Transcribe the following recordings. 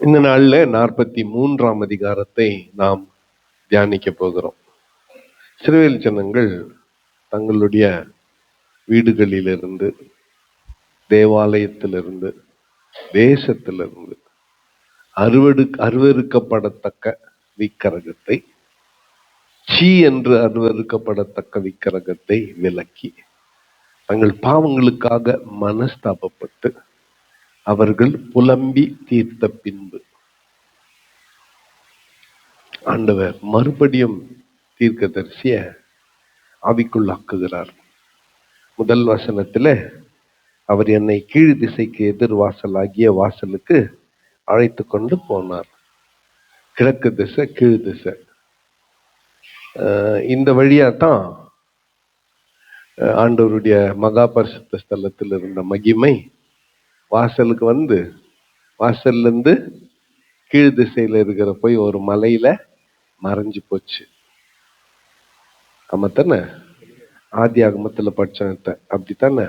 இந்த நாள்ல 43ஆம் அதிகாரத்தை நாம் தியானிக்க போகிறோம். இஸ்ரவேல் ஜனங்கள் தங்களுடைய வீடுகளிலிருந்து, தேவாலயத்திலிருந்து, தேசத்திலிருந்து அருவருக்கப்படத்தக்க விக்கிரகத்தை, சீ என்று அருவருக்கப்படத்தக்க விக்கிரகத்தை விலக்கி தங்கள் பாவங்களுக்காக மனஸ்தாபப்பட்டு அவர்கள் புலம்பி தீர்த்த பின்பு ஆண்டவர் மறுபடியும் தீர்க்கதரிசிய ஆவிக்குள்ளாக்குகிறார். முதல் வசனத்துல அவர் என்னை கீழ் திசைக்கு எதிர் வாசலாகிய வாசலுக்கு அழைத்து கொண்டு போனார். கிழக்கு திசை, கீழ் திசை. இந்த வழியா தான் ஆண்டவருடைய மகா பரிசுத்த ஸ்தலத்தில் இருந்த மகிமை வாசலுக்கு வந்து, வாசல்ல இருந்து கீழ் திசையில இருக்கிற போய் ஒரு மலையில மறைஞ்சு போச்சு. ஆமா தானே? ஆதி ஆகமத்துல படிச்சோம். அப்படித்தானே?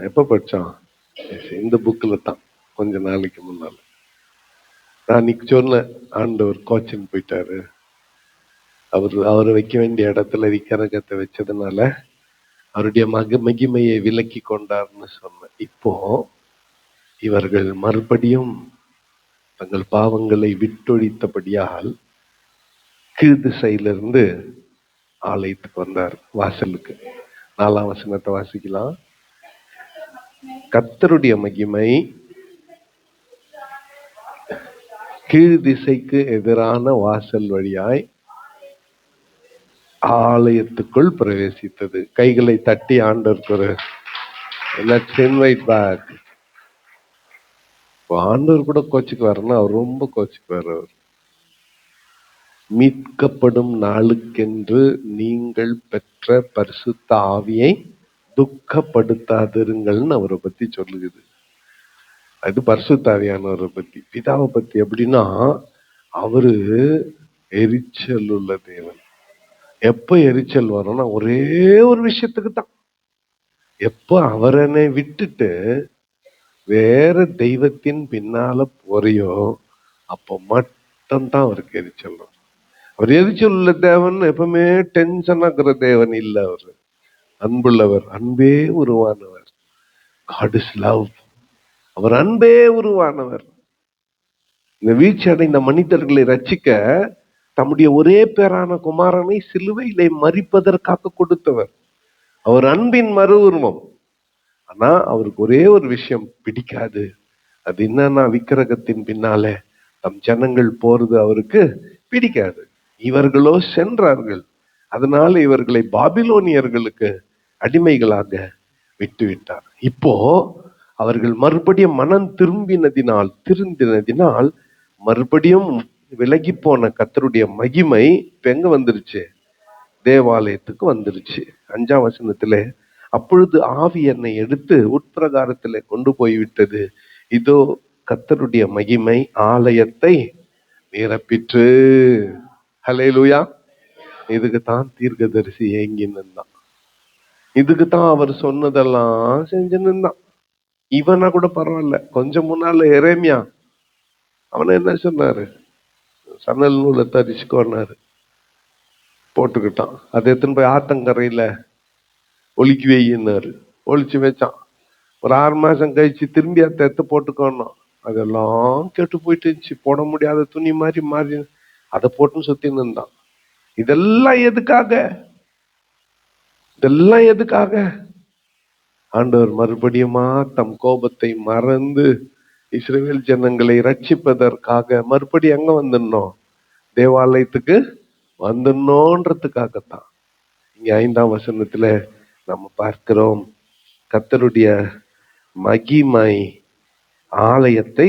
எப்ப படிச்சோம்? இந்த புக்ல தான், கொஞ்ச நாளைக்கு முன்னால. நான் இன்னைக்கு சொன்ன ஆண்டவர் கோச்சின்னு போயிட்டாரு. அவரை வைக்க வேண்டிய இடத்துல விக்கிரகத்தை வச்சதுனால அவருடைய மகிமையை விலக்கி கொண்டார்னு சொன்னேன். இப்போ இவர்கள் மறுபடியும் தங்கள் பாவங்களை விட்டொழித்தபடியால் கீழ் திசையிலிருந்து ஆலயத்துக்கு வந்தார், வாசலுக்கு. 4ஆம் வசனத்தை வாசிக்கலாம். கர்த்தருடைய மகிமை கீழ் திசைக்கு எதிரான வாசல் வழியாய் ஆலயத்துக்குள் பிரவேசித்தது. கைகளை தட்டி ஆண்டவருக்கு ஒரு let's invite back. ஆண்டவர் கூட கோச்சுக்குவாருன்னா அவர் ரொம்ப கோச்சுக்குவார். அவர் மீட்கப்படும் நாளுக்கென்று நீங்கள் பெற்ற பரிசுத்த ஆவியை துக்கப்படுத்தாதிருங்கள்னு அவரை பத்தி சொல்லுகிறது. அது பரிசுத்த ஆவியானவரை பத்தி. பிதாவை பத்தி எப்படின்னா, அவரு எரிச்சல் உள்ள தேவன். எப்ப எரிச்சல் வரும்னா ஒரே ஒரு விஷயத்துக்கு தான். எப்ப அவரனை விட்டுட்டு வேற தெய்வத்தின் பின்னால போறியோ அப்ப மட்டும்தான் அவருக்கு எரிச்சல் வரும். அவர் எரிச்சல் உள்ள தேவன், எப்பவுமே டென்ஷன் ஆக்குற தேவன் இல்ல. அவர் அன்புள்ளவர், அன்பே உருவானவர். God is love. அவர் அன்பே உருவானவர். இந்த வீழ்ச்சி அடைந்த மனிதர்களை ரட்சிக்க தம்முடைய ஒரே பேரான குமாரனை சிலுவையிலே மரிப்பதற்காக கொடுத்தவர். அவர் அன்பின் மறு உருவம். ஆனா அவருக்கு ஒரே ஒரு விஷயம் பிடிக்காது. அது என்னன்னா, விக்கிரகத்தின் பின்னால தம் ஜனங்கள் போறது அவருக்கு பிடிக்காது. இவர்களோ சென்றார்கள். அதனால இவர்களை பாபிலோனியர்களுக்கு அடிமைகளாக விட்டுவிட்டார். இப்போ அவர்கள் மறுபடியும் மனம் திருந்தினதினால் மறுபடியும் விலகி போன கர்த்தருடைய மகிமை இப்ப எங்க வந்துருச்சு? தேவாலயத்துக்கு வந்துருச்சு. 5ஆம் வசனத்துல, அப்பொழுது ஆவி என்னை எடுத்து உட்பிரகாரத்திலே கொண்டு போய்விட்டது. இதோ கர்த்தருடைய மகிமை ஆலயத்தை நிரப்பிற்று. ஹல்லேலூயா. இதுக்கு தான் தீர்க்கதரிசி ஏங்கி நின்றான். இதுக்கு தான் அவர் சொன்னதெல்லாம் செஞ்சு நின்றான். இவனா கூட பரவாயில்ல. கொஞ்சம் முன்னால எரேமியா, அவனை என்ன சொன்னாரு? சணல் நூலை தரிச்சுக்கோன்னாரு. போட்டுக்கிட்டான். அதை எடுத்துன்னு போய் ஆத்தங்கரையில ஒலிக்கி வையினாரு. ஒழிச்சு வச்சான். ஒரு 6 மாசம் கழிச்சு திரும்பி அதை எடுத்து போட்டுக்கோணும். அதெல்லாம் கெட்டு போயிட்டு இருந்துச்சு. போட முடியாத துணி மாதிரி மாறி அதை போட்டுன்னு சுத்தி நின்றான். இதெல்லாம் எதுக்காக? இதெல்லாம் எதுக்காக? ஆண்டவர் மறுபடியுமா தம் கோபத்தை மறந்து இஸ்ரவேல் ஜனங்களை ரட்சிப்பதற்காக மறுபடியும் எங்க வந்துடணும்? தேவாலயத்துக்கு வந்துடணுன்றதுக்காகத்தான். இங்க 5ஆம் வசனத்துல நம்ம பார்க்கிறோம், கர்த்தருடைய மகிமை ஆலயத்தை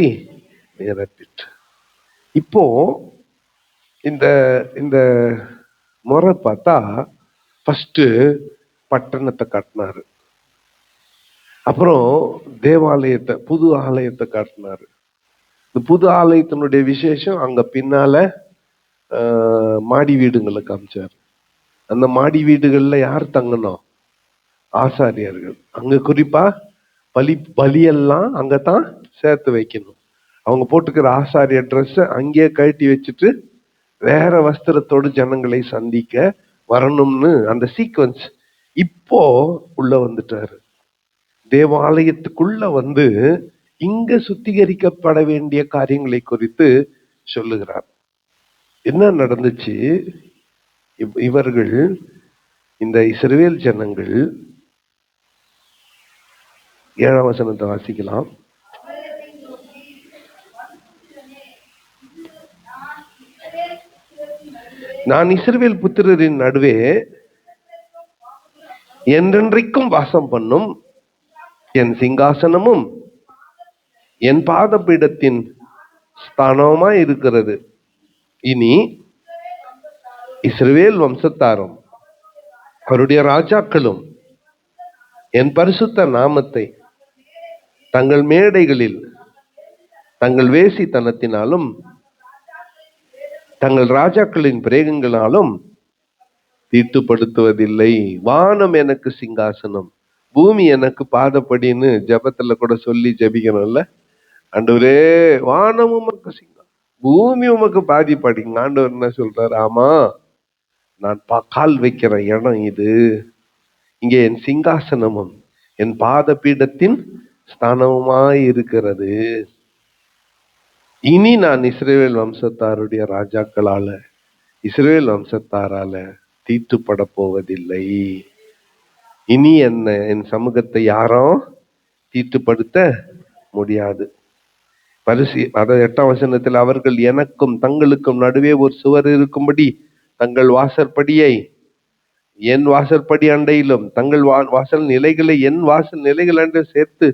நிரப்பிற்று. இப்போ இந்த இந்த முறை பார்த்தா ஃபர்ஸ்ட் பட்டணத்தை காட்டினாரு, அப்புறம் தேவாலயத்தை, புது ஆலயத்தை காட்டினாரு. இந்த புது ஆலயத்தினுடைய விசேஷம் அங்க பின்னால மாடி வீடுங்களை காமிச்சார். அந்த மாடி வீடுகள்ல யார் தங்கணும்? ஆசாரியர்கள். அங்க குறிப்பா பலியெல்லாம் அங்கதான் சேர்த்து வைக்கணும். அவங்க போட்டுக்கிற ஆசாரிய ட்ரெஸ் அங்கேயே கழட்டி வச்சுட்டு வேற வஸ்திரத்தோடு ஜனங்களை சந்திக்க வரணும்னு அந்த சீக்வன்ஸ் இப்போ உள்ள வந்துட்டாரு. தேவாலயத்துக்குள்ள வந்து இங்க சுத்திகரிக்கப்பட வேண்டிய காரியங்களை குறித்து சொல்லுகிறார். என்ன நடந்துச்சு? இவர்கள் இந்த இஸ்ரவேல் ஜனங்கள் 7ஆம் வசனத்தை வாசிக்கலாம். நான் இஸ்ரவேல் புத்திரரின் நடுவே என்றென்றைக்கும் வாசம் பண்ணும் என் சிங்காசனமும் என் பாதபீடத்தின் ஸ்தானமாய் இருக்கிறது. இனி இஸ்ரவேல் வம்சத்தாரும் அவருடைய ராஜாக்களும் என் பரிசுத்த நாமத்தை தங்கள் மேடைகளில் தங்கள் வேசித்தனத்தினாலும் தங்கள் ராஜாக்களின் பிரேகங்களாலும் தீட்டுப்படுத்துவதில்லை. வானம் எனக்கு சிங்காசனம், பூமி எனக்கு பாதப்படின்னு ஜபத்துல கூட சொல்லி ஜபிக்கணும்ல. ஆண்டவரே, வானம் உமக்கு சிங்காசனம், பூமி உமக்கு பாதிப்படிங்க. ஆண்டவர் என்ன சொல்றாரு? ஆமா, நான் கால் வைக்கிற இடம் இது. இங்கே என் சிங்காசனமும் என் பாத பீடத்தின் ஸ்தானமுமாய் இருக்கிறது. இனி நான் இஸ்ரவேல் வம்சத்தாருடைய ராஜாக்களால, இஸ்ரவேல் வம்சத்தாரால தீட்டுப்பட போவதில்லை. இனி என்ன, என் சமூகத்தை யாரும் தீட்டுப்படுத்த முடியாது. அத 8ஆம் வசனத்தில் அவர்கள் எனக்கும் தங்களுக்கும் நடுவே ஒரு சுவர் இருக்கும்படி தங்கள் வாசற்படியை என் வாசற்படி அண்டையிலும் தங்கள் வாசல் நிலைகளை என் வாசல் நிலைகள் அண்டை சேர்த்து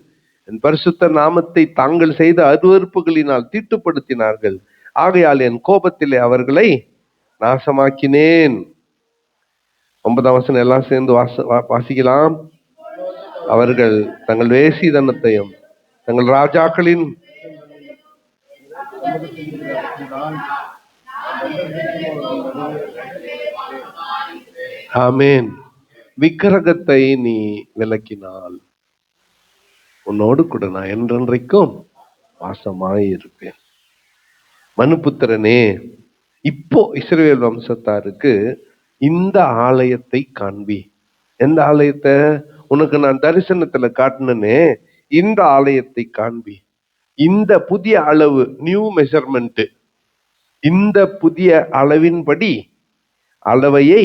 என் பரிசுத்த நாமத்தை தாங்கள் செய்த அருவருப்புகளினால் தீட்டுப்படுத்தினார்கள். ஆகையால் என் கோபத்திலே அவர்களை நாசமாக்கினேன். 9ஆம் வசனம் எல்லாம் சேர்ந்து வாசிக்கலாம். அவர்கள் தங்கள் வேசிதனத்தையும் தங்கள் ராஜாக்களின் ஆமேன் விக்கிரகத்தை நீ விலக்கினால் உன்னோடு கூட நான் என்றென்றைக்கும் வாசமாய் இருப்பேன். மனுபுத்திரனே, இப்போ இஸ்ரவேல் வம்சத்தாருக்கு இந்த ஆலயத்தை காண்பி. எந்த ஆலயத்தை? உனக்கு நான் தரிசனத்துல காட்டினே இந்த ஆலயத்தை காண்பி. இந்த புதிய அளவு, நியூ மெஷர்மெண்ட், இந்த புதிய அளவின்படி அளவையை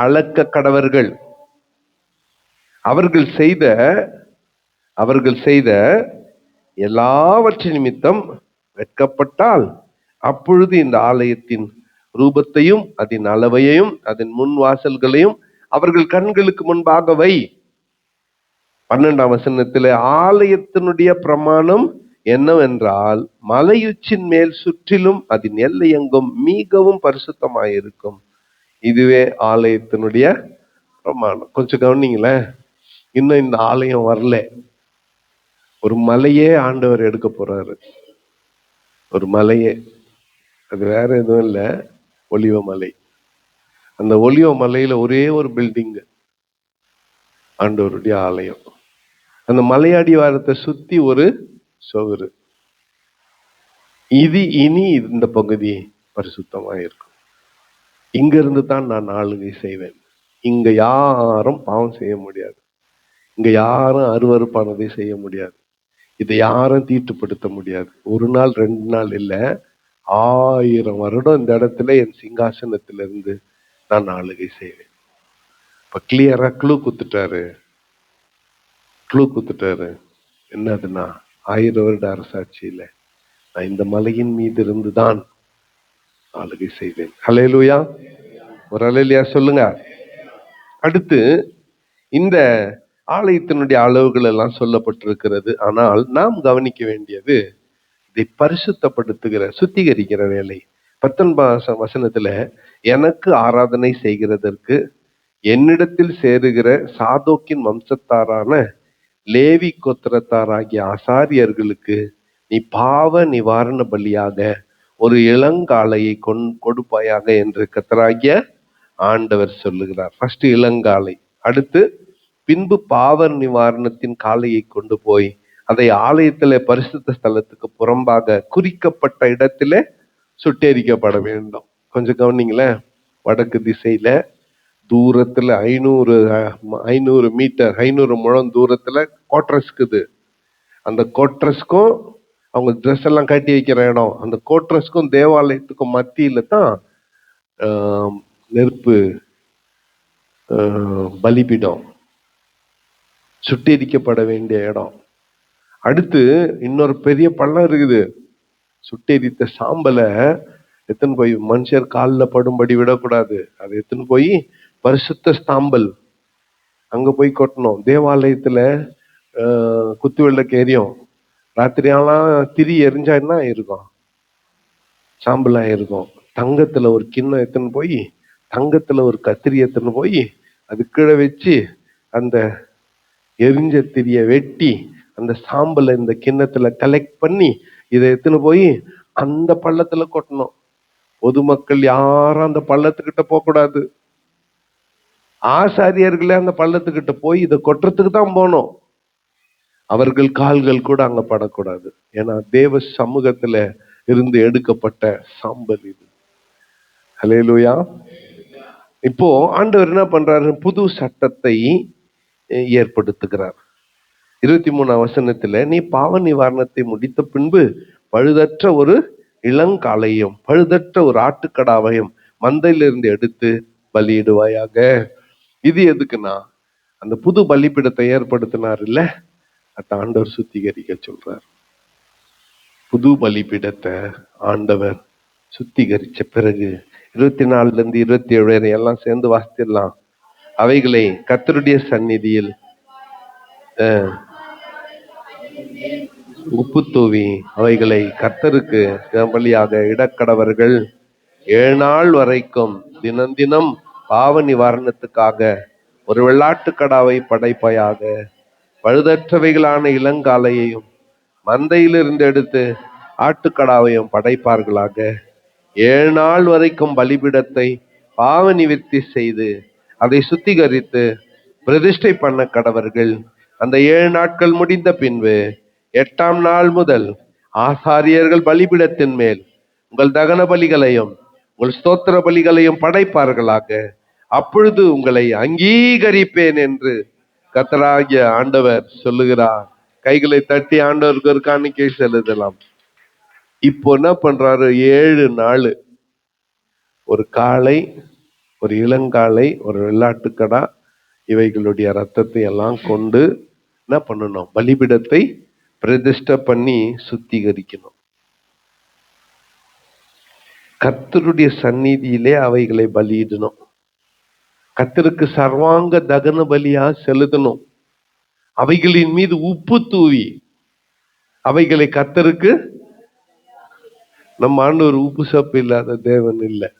அளக்க கடவர்கள். அவர்கள் செய்த எல்லாவற்றின் நிமித்தம் வெட்கப்பட்டால் அப்பொழுது இந்த ஆலயத்தின் ரூபத்தையும் அதன் அளவையையும் அதன் முன் வாசல்களையும் அவர்கள் கண்களுக்கு முன்பாக வை. 12ஆம் வசனத்தில் ஆலயத்தினுடைய பிரமாணம் என்னவென்றால் மலையுச்சின் மேல் சுற்றிலும் அதன் எல்லை எங்கும் மிகவும் பரிசுத்தமாயிருக்கும். இதுவே ஆலயத்தினுடைய பிரமாணம். கொஞ்சம் கவனிங்களேன். இன்னும் இந்த ஆலயம் வரல. ஒரு மலையே ஆண்டவர் எடுக்க போறாரு. ஒரு மலையே, அது வேற எதுவும் இல்லை, ஒலிவ மலை. அந்த ஒலிவ மலையில ஒரே ஒரு பில்டிங் ஆண்டவருடைய ஆலயம். அந்த மலையாடி வாரத்தை சுத்தி ஒரு சுவரு. இது இனி இந்த பகுதி பரிசுத்தமா இருக்கும். இங்க இருந்து தான் நான் ஆளுகை செய்வேன். இங்க யாரும் பாவம் செய்ய முடியாது. இங்க யாரும் அருவருப்பானதை செய்ய முடியாது. இதை யாரும் தீட்டுப்படுத்த முடியாது. ஒரு நாள் 2 நாள் இல்ல, 1000 வருடம் இந்த இடத்துல என் சிங்காசனத்திலிருந்து நான் ஆளுகை செய்வேன். இப்ப கிளியரா க்ளூ குத்துட்டாரு. என்னதுன்னா 1000 வருட அரசாட்சியில நான் இந்த மலையின் மீது இருந்துதான் ஆளுகை செய்வேன். ஹல்லேலூயா, ஒரு ஹல்லேலூயா சொல்லுங்க. அடுத்து இந்த ஆலயத்தினுடைய அளவுகள் எல்லாம் சொல்லப்பட்டிருக்கிறது. ஆனால் நாம் கவனிக்க வேண்டியது இதை பரிசுத்தப்படுத்துகிற, சுத்திகரிக்கிற வேலை. 19ஆம் வசனத்துல எனக்கு ஆராதனை செய்கிறதற்கு என்னிடத்தில் சேருகிற சாதோக்கின் வம்சத்தாரான லேவி கோத்திரத்தாராகிய ஆசாரியர்களுக்கு நீ பாவ நிவாரண பலியாக ஒரு இளங்காளையை கொடுப்பாயாக என்று கர்த்தராகிய ஆண்டவர் சொல்லுகிறார். ஃபர்ஸ்ட் இளங்காளை, அடுத்து பின்பு பாவ நிவாரணத்தின் காளையை கொண்டு போய் அதை ஆலயத்திலே பரிசுத்த ஸ்தலத்துக்கு புறம்பாக குறிக்கப்பட்ட இடத்திலே சுட்டெரிக்கப்பட வேண்டும். கொஞ்சம் கவனிங்களேன். வடக்கு திசையில தூரத்துல 500 மீட்டர் 500 முழம் தூரத்துல கோட்ரஸ்க்குது. அந்த கோட்ரஸ்க்கும் அவங்க ட்ரெஸ் எல்லாம் கட்டி வைக்கிற இடம், அந்த கோட்ரஸ்க்கும் தேவாலயத்துக்கும் மத்தியில தான் நெருப்பு பலிபீடம் சுட்டெரிக்கப்பட வேண்டிய இடம். அடுத்து இன்னொரு பெரிய பள்ளம் இருக்குது. சுட்டெரித்த சாம்பலை எத்தனை போய் மனுஷர் காலில் படும்படி விடக்கூடாது. அதை எத்தனை போய் பரிசுத்த சாம்பல் அங்க போய் கொட்டணும். தேவாலயத்துல குத்து விளக்கு எரியும். ராத்திரியெல்லாம் திரி எரிஞ்சா என்ன இருக்கும்? சாம்பலா இருக்கும். தங்கத்துல ஒரு கிண்ணம் எத்தனை போய், தங்கத்துல ஒரு கத்திரி எத்தனை போய் அது கீழே வச்சு அந்த எரிஞ்ச திரிய வெட்டி அந்த சாம்பலை இந்த கிண்ணத்துல கலெக்ட் பண்ணி இதை எத்தனை போய் அந்த பள்ளத்துல கொட்டணும். பொதுமக்கள் யாரும் அந்த பள்ளத்துக்கிட்ட போக கூடாது. ஆசாரியர்களே அந்த பள்ளத்துக்கிட்ட போய் இதை கொட்டுறதுக்கு தான் போனோம். அவர்கள் கால்கள் கூட அங்க படக்கூடாது. ஏன்னா தேவ சமூகத்துல இருந்து எடுக்கப்பட்ட சாம்பல் இது. ஹல்லேலூயா. இப்போ ஆண்டவர் என்ன பண்றாரு? புது சட்டத்தை ஏற்படுத்துகிறார். 23ஆம் வசனத்துல, நீ பாவ நிவாரணத்தை முடித்த பின்பு பழுதற்ற ஒரு இளங்காளையும் பழுதற்ற ஒரு ஆட்டுக்கடாவையும் மந்தையிலிருந்து எடுத்து பலியிடுவாயாக. இது எதுக்குன்னா, அந்த புது பலிபீடத்தை ஏற்படுத்தினார் இல்ல, அந்த ஆண்டவர் சுத்திகரிக்க சொல்றார். புது பலிபீடத்தை ஆண்டவர் சுத்திகரிச்ச பிறகு 24 இருந்து 27 எல்லாம் சேர்ந்து வாசித்திடலாம். அவைகளை கர்த்தருடைய சந்நிதியில் உப்பு தூவி அவைகளை கர்த்தருக்கு பலியாக இடக்கடவர்கள் 7 நாள் வரைக்கும் தினம் தினம் பாவ நிவாரணத்துக்காக ஒரு வெள்ளாட்டுக்கடாவை படைப்பாயாக. பழுதற்றவைகளான இளங்காளையையும் மந்தையிலிருந்து எடுத்து ஆட்டுக்கடாவையும் படைப்பார்களாக. 7 நாள் வரைக்கும் பலிபீடத்தை பாவ நிவர்த்தி செய்து அதை சுத்திகரித்து பிரதிஷ்டை பண்ண கடவர்கள். அந்த 7 நாட்கள் முடிந்த பின்பு 8ஆம் நாள் முதல் ஆசாரியர்கள் பலிபீடத்தின் மேல் உங்கள் தகன பலிகளையும் உங்கள் ஸ்தோத்திர பலிகளையும் படைப்பார்களாக. அப்பொழுது உங்களை அங்கீகரிப்பேன் என்று கர்த்தராகிய ஆண்டவர் சொல்லுகிறார். கைகளை தட்டி ஆண்டவருக்கு ஒரு காணிக்கை செலுத்தலாம். இப்போ என்ன பண்றாரு? 7 நாள் ஒரு காளை, ஒரு இளங்காளை, ஒரு வெள்ளாட்டுக்கடா, இவைகளுடைய ரத்தத்தை எல்லாம் கொண்டு என்ன பண்ணணும்? பலிபீடத்தை பிரதிஷ்டை பண்ணி சுத்திகரிக்கணும். கர்த்தருடைய சந்நிதியிலே அவைகளை பலியிடணும். கர்த்தருக்கு சர்வாங்க தகன பலியா செலுத்தணும். அவைகளின் மீது உப்பு தூவி அவைகளை கர்த்தருக்கு, நம்ம ஆண்டவர் உப்பு சப்பு இல்லாத தேவன் இல்லை,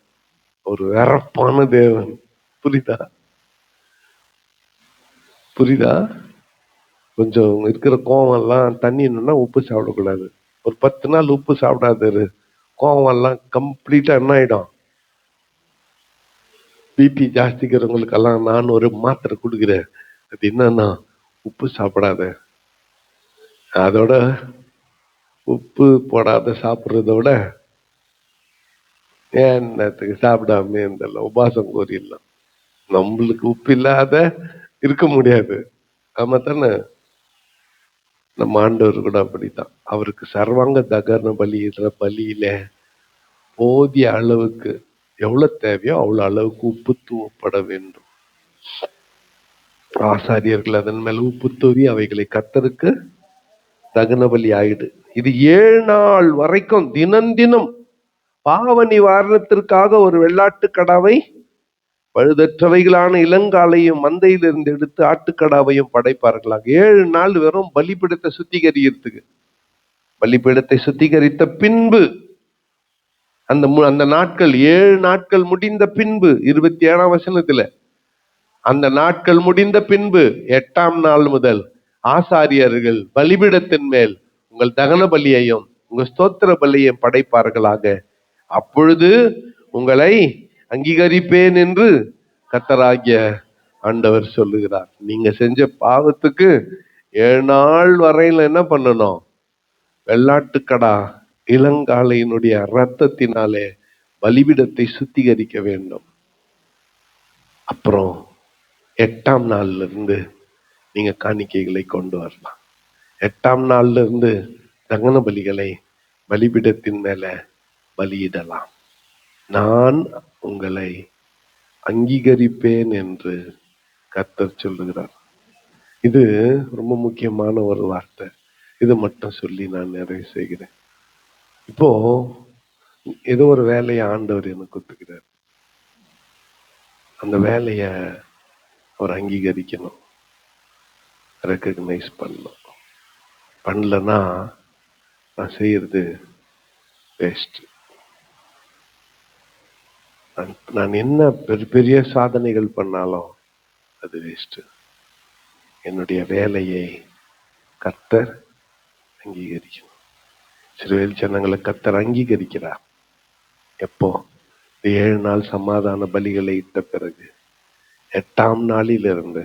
ஒரு வெறப்பான தேவன். புரியுதா? புரியுதா? கொஞ்சம் இருக்கிற கோவம் எல்லாம் தண்ணின்னா உப்பு சாப்பிடக்கூடாது. ஒரு 10 நாள் உப்பு சாப்பிடாது, கோவம் எல்லாம் கம்ப்ளீட்டா என்ன ஆயிடும்? பிபி ஜாஸ்திக்கிறவங்களுக்கெல்லாம் நான் ஒரு மாத்திரை கொடுக்குறேன். அது என்னன்னா, உப்பு சாப்பிடாத. அதோட உப்பு போடாத சாப்பிட்றத விட என்னத்துக்கு சாப்பிடாம இந்த உபாசம் கோரிடலாம். நம்மளுக்கு உப்பு இல்லாத இருக்க முடியாது. ஆமா தானே? நம்ம ஆண்டவர் கூட அப்படித்தான். அவருக்கு சர்வாங்க தகன பலியிடுற பலியில போதிய அளவுக்கு எவ்வளவு தேவையோ அவ்வளவு அளவுக்கு உப்பு தூவப்பட வேண்டும். ஆசாரியர்கள் அதன் மேல உப்பு தூவி அவைகளை கர்த்தருக்கு தகன பலி ஆயிடு. இது 7 நாள் வரைக்கும் தினம் தினம் பாவ நிவாரணத்திற்காக ஒரு வெள்ளாட்டுக்கடாவை பழுதற்றவைகளான இளங்காலையும் மந்தையிலிருந்து எடுத்து ஆட்டுக்கடாவையும் படைப்பார்களாக. 7 நாள் வெறும் பலிபீடத்தை சுத்திகரிக்கிறதுக்கு. பலிபீடத்தை சுத்திகரித்த பின்பு அந்த நாட்கள் 7 நாட்கள் முடிந்த பின்பு 27ஆம் வசனத்துல, அந்த நாட்கள் முடிந்த பின்பு 8ஆம் நாள் முதல் ஆசாரியர்கள் பலிபீடத்தின் மேல் உங்கள் தகன பலியையும் உங்கள் ஸ்தோத்திர பலியையும் படைப்பார்களாக. அப்பொழுது உங்களை அங்கீகரிப்பேன் என்று கர்த்தராகிய ஆண்டவர் சொல்லுகிறார். நீங்க செஞ்ச பாவத்துக்கு 7 நாள் வரையில என்ன பண்ணணும்? வெள்ளாட்டுக்கடா இளங்காளையினுடைய ரத்தத்தினாலே பலிபீடத்தை சுத்திகரிக்க வேண்டும். அப்புறம் 8ஆம் நாள்ல இருந்து நீங்க காணிக்கைகளை கொண்டு வரலாம். 8ஆம் நாள்ல இருந்து தகன பலிகளை பலிபீடத்தின் மேல பலியிடலாம். நான் உங்களை அங்கீகரிப்பேன் என்று கர்த்தர் சொல்லுகிறார். இது ரொம்ப முக்கியமான ஒரு வார்த்தை. இது மட்டும் சொல்லி நான் நிறைவு செய்கிறேன். இப்போ ஏதோ ஒரு வேலையை ஆண்டவர் எனக்கு கொடுத்துக்கிறார். அந்த வேலைய அவர் அங்கீகரிக்கணும், ரெக்கக்னைஸ் பண்ணணும். பண்ணலன்னா நான் செய்யறது வேஸ்ட். நான் என்ன பெரிய சாதனைகள் பண்ணாலும் அது வேஸ்ட். என்னுடைய வேலையை கர்த்தர் அங்கீகரிக்கணும். இஸ்ரவேல் ஜனங்களை கர்த்தர் அங்கீகரிக்கிறார். எப்போ? 7 நாள் சமாதான பலிகளை இட்ட பிறகு 8ஆம் நாளிலிருந்து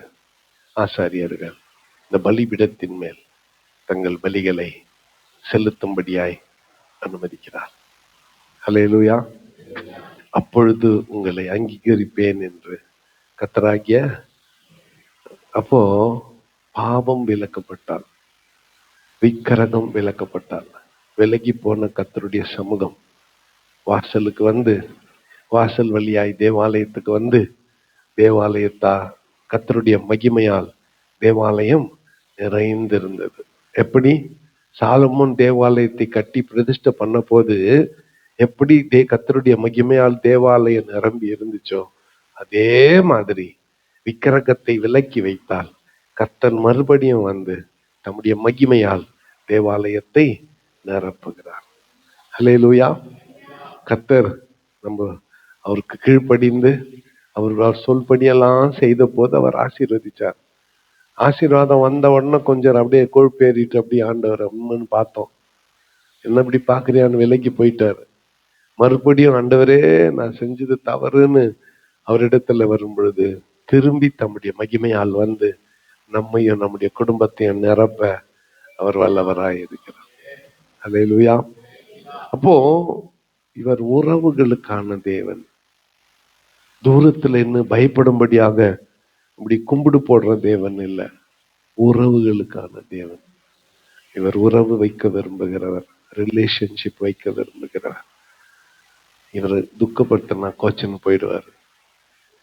ஆசாரியர்கள் இந்த பலிபீடத்தின் மேல் தங்கள் பலிகளை செலுத்தும்படியாய் அனுமதிக்கிறார். அல்லேலூயா. அப்பொழுது உங்களை அங்கீகரிப்பேன் என்று கர்த்தராகிய. அப்போ பாவம் விலக்கப்பட்டால், விக்கிரகம் விலக்கப்பட்டால், விலகி போன கர்த்தருடைய சமூகம் வாசலுக்கு வந்து, வாசல் வழியாய் தேவாலயத்துக்கு வந்து, தேவாலயத்தா கர்த்தருடைய மகிமையால் தேவாலயம் நிறைந்திருந்தது. எப்படி? சாலமோன் தேவாலயத்தை கட்டி பிரதிஷ்டை பண்ண போது எப்படி கர்த்தருடைய மகிமையால் தேவாலயம் நிரம்பி இருந்துச்சோ, அதே மாதிரி விக்கிரகத்தை விலக்கி வைத்தால் கர்த்தர் மறுபடியும் வந்து தம்முடைய மகிமையால் தேவாலயத்தை நிரப்புகிறார். அல்லேலூயா. கர்த்தர் நம்ம அவருக்கு கீழ்ப்படிந்து அவர் சொல்படியெல்லாம் செய்த போது அவர் ஆசீர்வதிச்சார். ஆசீர்வாதம் வந்த உடனே கொஞ்சம் அப்படியே கொழுப்பேறிட்டு அப்படியே ஆண்டவர் அம்மன்னு பார்த்தோம். என்ன இப்படி பாக்குறியான்னு விலைக்கு போயிட்டாரு. மறுபடியும் ஆண்டவரே நான் செஞ்சது தவறுன்னு அவரிடத்துல வரும் பொழுது திரும்பி தம்முடைய மகிமையால் வந்து நம்மையும் நம்முடைய குடும்பத்தையும் நிரப்ப அவர் வல்லவராய் இருக்கிறார். அல்லேலூயா. அப்போ இவர் உறவுகளுக்கான தேவன். தூரத்துல இன்னும் பயப்படும்படியாக இப்படி கும்பிடு போடுற தேவன் இல்லை, உறவுகளுக்கான தேவன். இவர் உறவு வைக்க விரும்புகிறவர், ரிலேஷன்ஷிப் வைக்க விரும்புகிறவர். இவர் துக்கப்படுத்தினா கோச்சன் போயிடுவார்,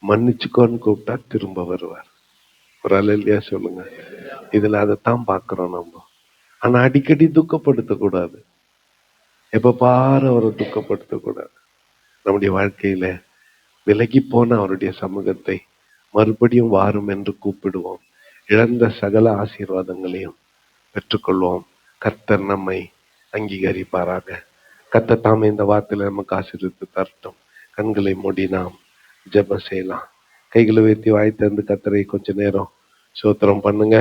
மன்னிச்சுக்கோன்னு கூப்பிட்டா திரும்ப வருவார். ஒரு அல்லேலூயா சொல்லுங்க. இதுல அதைத்தான் பார்க்கிறோம் நம்ம. ஆனா அடிக்கடி துக்கப்படுத்தக்கூடாது, எப்ப பாரு அவரை துக்கப்படுத்தக்கூடாது. நம்முடைய வாழ்க்கையில விலகி போன அவருடைய சமூகத்தை மறுபடியும் வாரும் என்று கூப்பிடுவோம். இழந்த சகல ஆசீர்வாதங்களையும் பெற்றுக்கொள்வோம். கர்த்தர் நம்மை அங்கீகரிப்பாராக. கர்த்தர் தாமே இந்த வார்த்தையில நமக்கு ஆசீர்வதித்து தரட்டும். கண்களை மூடி நாம் ஜெபம் செய்யலாம். கைகளை உயர்த்தி வாய் திறந்து கர்த்தரை கொஞ்ச நேரம் ஸ்தோத்திரம் பண்ணுங்க.